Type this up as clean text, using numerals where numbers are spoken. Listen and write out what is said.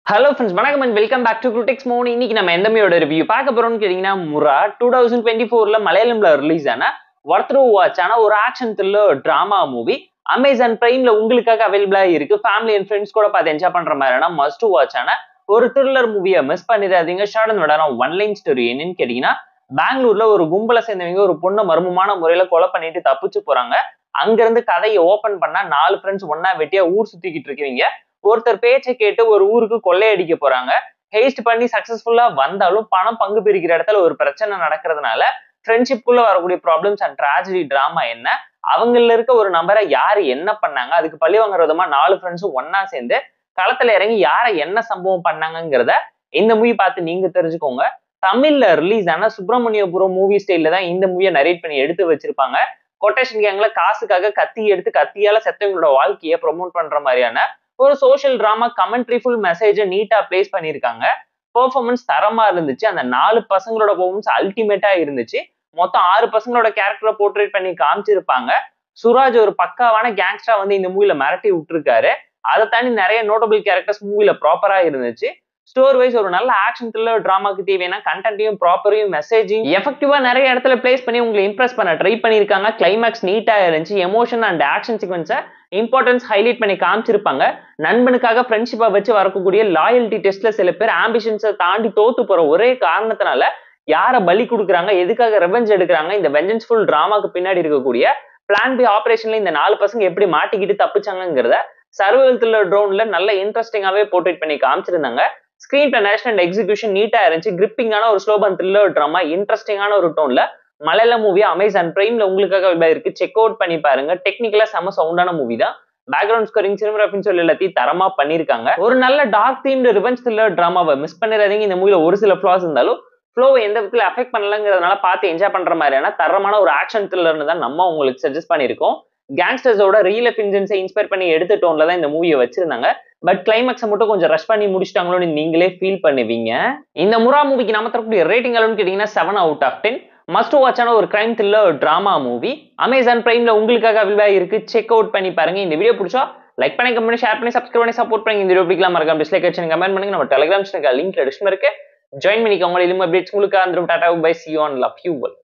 Hello friends, வணக்கம் and welcome back to குருடெக்ஸ் மோன். இன்னைக்கு நம்ம எந்த மூவியோட ரிவ்யூ பார்க்க போறோம்னு கேட்டீங்கன்னா, முரா 2024ல மலையாளம்ல ரிலீஸ் ஆன ஒர்த் டு வாட்ச் ஆன ஒரு action thriller drama movie Amazon பிரைம்ல உங்களுக்காக அவைலபிளா இருக்கு. ஃபேமிலி அண்ட் ஃப்ரெண்ட்ஸ் கூட பார்த்து என்ஜாய் பண்ற மாதிரியான மஸ்ட் டு வாட்ச் ஆன ஒரு த்ரில்லர் மூவியை மிஸ் பண்ணிடாதீங்க. ஷார்ட் அண்ட் விடான ஒன் லைன் ஸ்டோரி என்னன்னு கேட்டீங்கன்னா, பெங்களூர்ல ஒரு கும்பலை சேர்ந்தவங்க ஒரு பொண்ணை மர்மமான முறையில கொலை பண்ணிட்டு தப்பிச்சு போறாங்க. அங்க இருந்து கதையை ஓபன் பண்ணா 4 ஃப்ரெண்ட்ஸ் ஒன்னா வெட்டியா ஊர் சுத்திக்கிட்டு இருக்கீங்க. ஒருத்தர் பேச்சை கேட்டு ஒரு ஊருக்கு கொள்ளையடிக்க போறாங்க. ஹெய்ஸ்ட் பண்ணி சக்சஸ்ஃபுல்லா வந்தாலும் பணம் பங்கு பிரிக்கிற இடத்துல ஒரு பிரச்சனை நடக்கிறதுனால ஃப்ரெண்ட்ஷிப்குள்ள வரக்கூடிய ப்ராப்ளம்ஸ் அண்ட் ட்ராஜடி டிராமா என்ன, அவங்கள இருக்க ஒரு நபரை யாரு என்ன பண்ணாங்க, அதுக்கு பழி வாங்குற விதமா 4 ஃப்ரெண்ட்ஸும் ஒன்னா சேர்ந்து களத்துல இறங்கி யாரை என்ன சம்பவம் பண்ணாங்கிறத இந்த மூவி பார்த்து நீங்க தெரிஞ்சுக்கோங்க. தமிழ்ல ரிலீஸ் ஆன சுப்பிரமணியபுரம் மூவி ஸ்டைல்ல தான் இந்த மூவியை நரேட் பண்ணி எடுத்து வச்சிருப்பாங்க. கொட்டேஷன் கேங்ல காசுக்காக கத்தி எடுத்து கத்தியால செத்தவங்களோட வாழ்க்கையை ப்ரொமோட் பண்ற மாதிரியான ஒரு சோஷியல் டிராமா கமெண்ட்ரி ஃபுல் மெசேஜை நீட்டா பிளேஸ் பண்ணியிருக்காங்க. பெர்ஃபார்மன்ஸ் தரமா இருந்துச்சு. அந்த 4 பசங்களோட பெர்ஃபார்மன்ஸ் அல்டிமேட்டா இருந்துச்சு. மொத்தம் 6 பசங்களோட கேரக்டரை போர்ட்ரேட் பண்ணி காமிச்சிருப்பாங்க. சுராஜ் ஒரு பக்காவான கேங்ஸ்டரா வந்து இந்த மூவில மிரட்டி விட்டுருக்காரு. அதை தாண்டி நிறைய நோட்டபிள் கேரக்டர்ஸ் மூவில ப்ராப்பரா இருந்துச்சு. ஸ்டோர் வைஸ் ஒரு நல்ல ஆக்ஷன் த்ரில்லர் டிராமாக்கு தேவையான கண்டென்ட்டையும் ப்ராப்பரையும் மெசேஜையும் எஃபெக்டிவா நிறைய இடத்துல பிளேஸ் பண்ணி உங்களை இம்ப்ரெஸ் பண்ண ட்ரை பண்ணிருக்காங்க. கிளைமேக்ஸ் நீட்டா இருந்துச்சு. எமோஷன் அண்ட் ஆக்ஷன் சீக்வன்ஸை இம்பார்ட்டன்ஸ் ஹைலைட் பண்ணி காமிச்சிருப்பாங்க. நண்பனுக்காக ஃப்ரெண்ட்ஷிப்பை வச்சு வரக்கூடிய லாயல்டி டெஸ்ட்ல சில பேர் ஆம்பிஷன்ஸை தாண்டி தோத்து போற ஒரே காரணத்தினால யாரை பலி கொடுக்குறாங்க, எதுக்காக ரெவெஞ்ச் எடுக்கிறாங்க, இந்த வெஞ்சன்ஸ்ஃபுல் டிராமாக்கு பின்னாடி இருக்கக்கூடிய பிளான் பி ஆபரேஷன்ல இந்த 4 பசங்க எப்படி மாட்டிக்கிட்டு தப்பிச்சாங்கிறத சர்வைவல் த்ரில்லர் ட்ரோன்ல நல்ல இன்ட்ரெஸ்டிங்காவே போர்ட்ரேட் பண்ணி காமிச்சிருந்தாங்க. ஸ்கிரீன் பிளேனேஷன் அண்ட் எக்ஸிகியூஷன் நீட்டா இருந்துச்சு. கிரிப்பிங்கான ஒரு ஸ்லோபன் த்ரில்லர் டிராமா இன்ட்ரெஸ்டிங்கான ஒரு டோன்ல மலையாள மூவி அமேசான் பிரைம்ல உங்களுக்காக இருக்கு. செக் அவுட் பண்ணி பாருங்க. டெக்னிக்கலா செம சவுண்டான மூவி தான். பேக்ரவுண்ட் ஸ்கோரிங், சினிமாகிராஃபின்னு சொல்லி எல்லாத்தையும் தரமா பண்ணிருக்காங்க. ஒரு நல்ல டார்க் தீம்டு ரிவெஞ்ச் த்ரில்லர் டிராமாவை மிஸ் பண்ணிடாதீங்க. இந்த மூவில ஒரு சில ஃபிளாஸ் இருந்தாலும் ஃப்ளோவை எந்த விதத்துல அஃபெக்ட் பண்ணலங்கிறதுனால பார்த்து என்ஜாய் பண்ற மாதிரியான தரமான ஒரு ஆக்ஷன் த்ரில்லர்னு தான் நம்ம உங்களுக்கு சஜஸ்ட் பண்ணிருக்கோம். கேங்ஸ்டர்ஸோட ரியல் லைஃப் இன்சிடென்ட்ஸை இன்ஸ்பயர் பண்ணி எடுத்த டோன்ல தான் இந்த மூவியை வச்சிருந்தாங்க. பட் கிளைமேக்ஸை மட்டும் கொஞ்சம் ரஷ் பண்ணி முடிச்சிட்டாங்களோன்னு நீங்களே ஃபீல் பண்ணுவீங்க. இந்த முரா மூவிக்கு நம்ம தரக்கூடிய ரேட்டிங் அளவுன்னு கேட்டீங்கன்னா 7 out of 10. மஸ்ட் வாட்சான ஒரு crime thriller drama movie Amazon பிரைம்ல உங்களுக்காக அவைலபிளா இருக்கு. செக் அவுட் பண்ணி பாருங்க. இந்த வீடியோ பிடிச்சா லைக் பண்ணி, கமெண்ட் பண்ணி, ஷேர் பண்ணி, சப்ஸ்கிரைப் பண்ணி சப்போர்ட் பண்ணி. இந்த வீடியோ பிடிக்கலாம் மறக்காம டிஸ்லைக் அடிச்சு கமெண்ட் பண்ணுங்க. நம்ம டெலிகிராம் சேனல் லிங்க் டிஸ்கிரிப்ஷன்ல இருக்கு. ஜாயின் பண்ணிக்கோங்க. இனிமே அப்டேட்ஸ் உங்களுக்கு வந்துரும். Tata bye, see you on love you all.